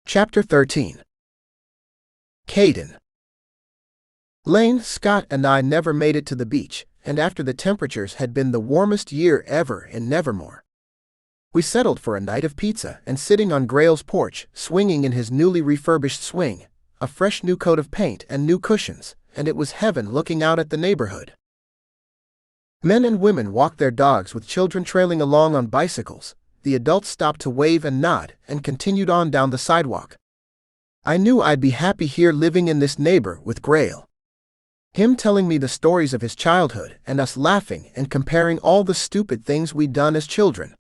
Chapter 13. Caden. Lane, Scott, and I never made it to the beach, and after the temperatures had been the warmest year ever in Nevermore, we settled for a night of pizza and sitting on Grayle's porch, swinging in his newly refurbished swing, a fresh new coat of paint and new cushions, and it was heaven looking out at the neighborhood. Men and women walked their dogs with children trailing along on bicycles. The adults stopped to wave and nod and continued on down the sidewalk. I knew I'd be happy here living in this neighbor with Grayle. Him telling me the stories of his childhood and us laughing and comparing all the stupid things we'd done as children.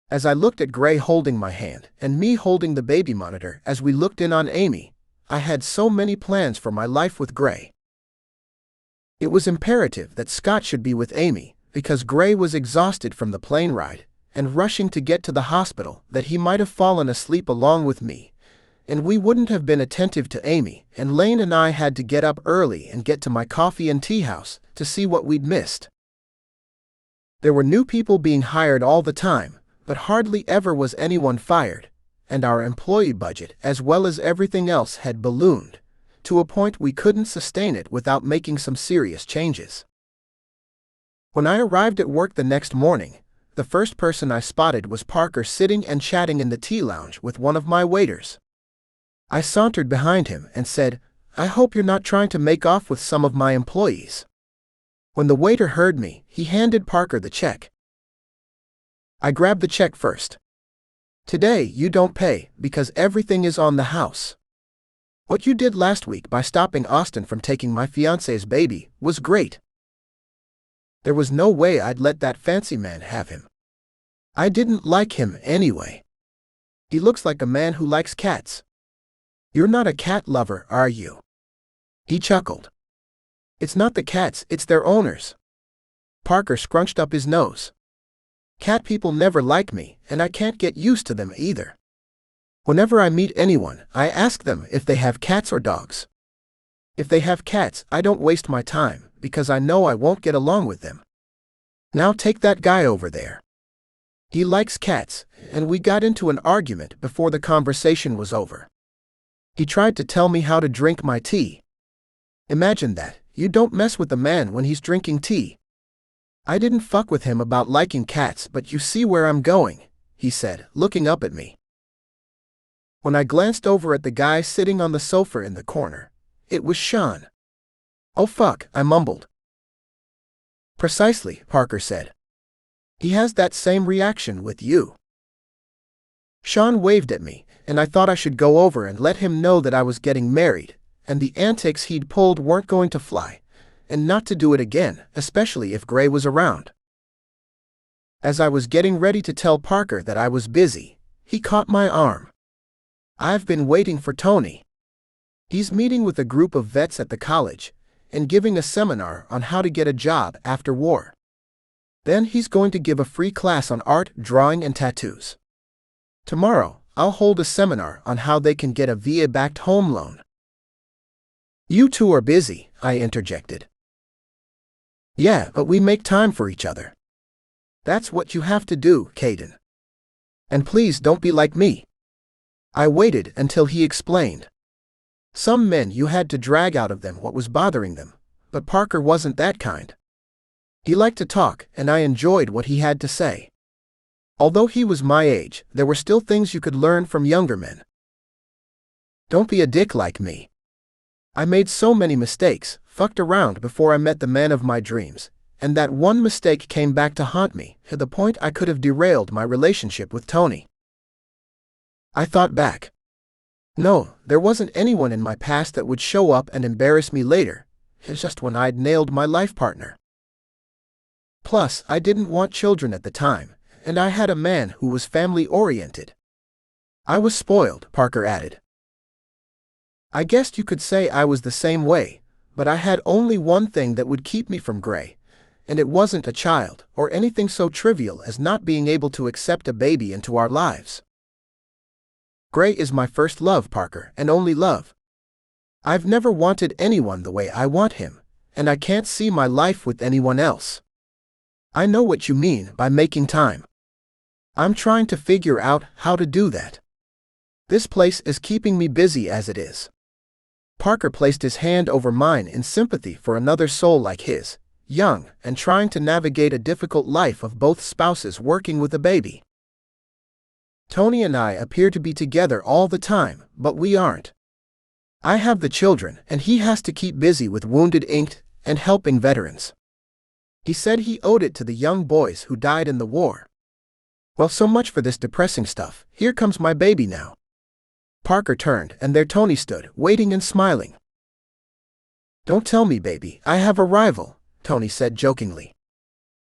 As I looked at Gray holding my hand and me holding the baby monitor as we looked in on Amy, I had so many plans for my life with Gray. It was imperative that Scott should be with Amy because Gray was exhausted from the plane ride and rushing to get to the hospital that he might have fallen asleep along with me, and we wouldn't have been attentive to Amy, and Lane and I had to get up early and get to my coffee and tea house to see what we'd missed. There were new people being hired all the time, but hardly ever was anyone fired, and our employee budget as well as everything else had ballooned, to a point we couldn't sustain it without making some serious changes. When I arrived at work the next morning, the first person I spotted was Parker sitting and chatting in the tea lounge with one of my waiters. I sauntered behind him and said, "I hope you're not trying to make off with some of my employees." When the waiter heard me, he handed Parker the check. I grabbed the check first. "Today you don't pay because everything is on the house. What you did last week by stopping Austin from taking my fiance's baby was great. There was no way I'd let that fancy man have him. I didn't like him anyway. He looks like a man who likes cats. You're not a cat lover, are you?" He chuckled. "It's not the cats, it's their owners." Parker scrunched up his nose. "Cat people never like me, and I can't get used to them either. Whenever I meet anyone, I ask them if they have cats or dogs. If they have cats, I don't waste my time, because I know I won't get along with them. Now take that guy over there. He likes cats," and we got into an argument before the conversation was over. He tried to tell me how to drink my tea. Imagine that, you don't mess with a man when he's drinking tea. "I didn't fuck with him about liking cats, but you see where I'm going," he said, looking up at me. When I glanced over at the guy sitting on the sofa in the corner, it was Sean. "Oh fuck," I mumbled. "Precisely," Parker said. "He has that same reaction with you." Sean waved at me, and I thought I should go over and let him know that I was getting married, and the antics he'd pulled weren't going to fly, and not to do it again, especially if Gray was around. As I was getting ready to tell Parker that I was busy, he caught my arm. "I've been waiting for Tony. He's meeting with a group of vets at the college, and giving a seminar on how to get a job after war. Then he's going to give a free class on art, drawing, and tattoos. Tomorrow, I'll hold a seminar on how they can get a VA-backed home loan." "You two are busy," I interjected. "Yeah, but we make time for each other. That's what you have to do, Caden. And please don't be like me." I waited until he explained. Some men you had to drag out of them what was bothering them, but Parker wasn't that kind. He liked to talk, and I enjoyed what he had to say. Although he was my age, there were still things you could learn from younger men. "Don't be a dick like me. I made so many mistakes, fucked around before I met the man of my dreams, and that one mistake came back to haunt me, to the point I could have derailed my relationship with Tony." I thought back. No, there wasn't anyone in my past that would show up and embarrass me later. It's just when I'd nailed my life partner. Plus, I didn't want children at the time, and I had a man who was family-oriented. "I was spoiled," Parker added. "I guess you could say I was the same way, but I had only one thing that would keep me from Gray, and it wasn't a child or anything so trivial as not being able to accept a baby into our lives. Gray is my first love, Parker, and only love. I've never wanted anyone the way I want him, and I can't see my life with anyone else. I know what you mean by making time. I'm trying to figure out how to do that. This place is keeping me busy as it is. Parker placed his hand over mine in sympathy for another soul like his, young and trying to navigate a difficult life of both spouses working with a baby. Tony and I appear to be together all the time, but we aren't. I have the children, and he has to keep busy with Wounded Inc. and helping veterans. He said he owed it to the young boys who died in the war. Well, so much for this depressing stuff. Here comes my baby now. Parker turned, and there Tony stood, waiting and smiling. Don't tell me, baby, I have a rival, Tony said jokingly.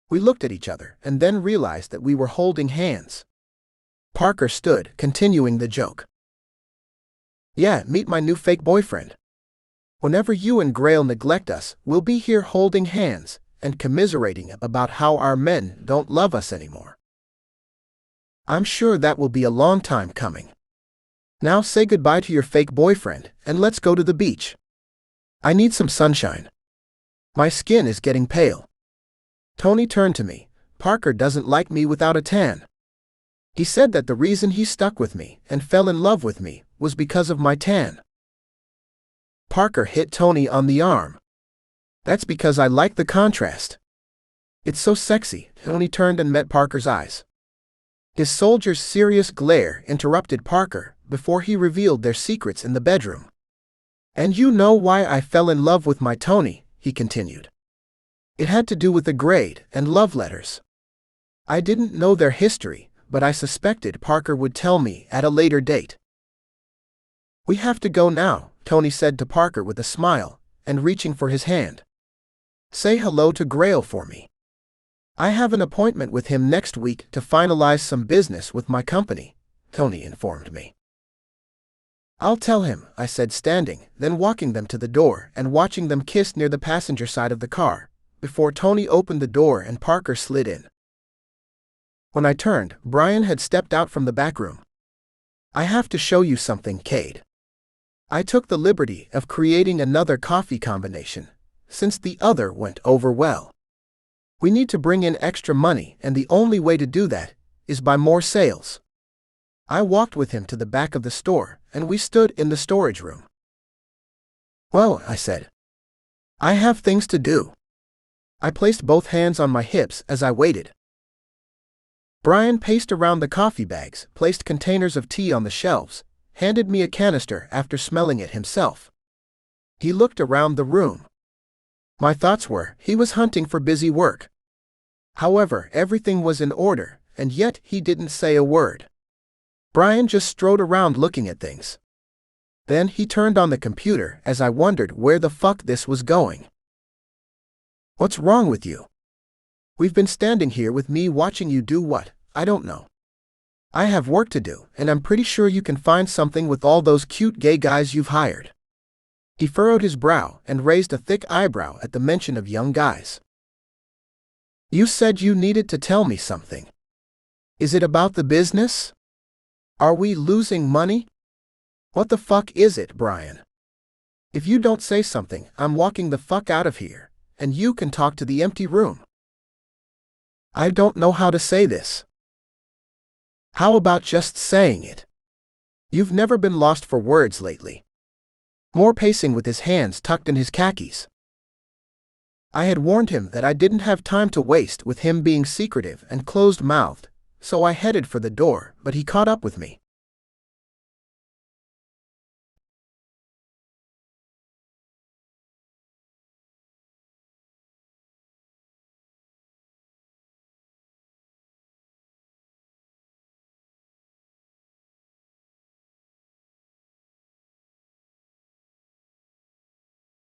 We looked at each other, and then realized that we were holding hands. Parker stood, continuing the joke. Yeah, meet my new fake boyfriend. Whenever you and Grayle neglect us, we'll be here holding hands and commiserating about how our men don't love us anymore. I'm sure that will be a long time coming. Now say goodbye to your fake boyfriend, and let's go to the beach. I need some sunshine. My skin is getting pale. Tony turned to me. Parker doesn't like me without a tan. He said that the reason he stuck with me and fell in love with me was because of my tan. Parker hit Tony on the arm. That's because I like the contrast. It's so sexy. Tony turned and met Parker's eyes. His soldier's serious glare interrupted Parker before he revealed their secrets in the bedroom. And you know why I fell in love with my Tony, he continued. It had to do with the grade and love letters. I didn't know their history, but I suspected Parker would tell me at a later date. We have to go now, Tony said to Parker with a smile, and reaching for his hand. Say hello to Grayle for me. I have an appointment with him next week to finalize some business with my company, Tony informed me. I'll tell him, I said, standing, then walking them to the door and watching them kiss near the passenger side of the car, before Tony opened the door and Parker slid in. When I turned, Brian had stepped out from the back room. I have to show you something, Cade. I took the liberty of creating another coffee combination, since the other went over well. We need to bring in extra money, and the only way to do that is by more sales. I walked with him to the back of the store, and we stood in the storage room. Well, I said, I have things to do. I placed both hands on my hips as I waited. Brian paced around the coffee bags, placed containers of tea on the shelves, handed me a canister after smelling it himself. He looked around the room. My thoughts were, he was hunting for busy work. However, everything was in order, and yet he didn't say a word. Brian just strode around looking at things. Then he turned on the computer as I wondered where the fuck this was going. What's wrong with you? We've been standing here with me watching you do what? I don't know. I have work to do, and I'm pretty sure you can find something with all those cute gay guys you've hired. He furrowed his brow and raised a thick eyebrow at the mention of young guys. You said you needed to tell me something. Is it about the business? Are we losing money? What the fuck is it, Brian? If you don't say something, I'm walking the fuck out of here, and you can talk to the empty room. I don't know how to say this. How about just saying it? You've never been lost for words lately. More pacing with his hands tucked in his khakis. I had warned him that I didn't have time to waste with him being secretive and closed-mouthed, so I headed for the door, but he caught up with me.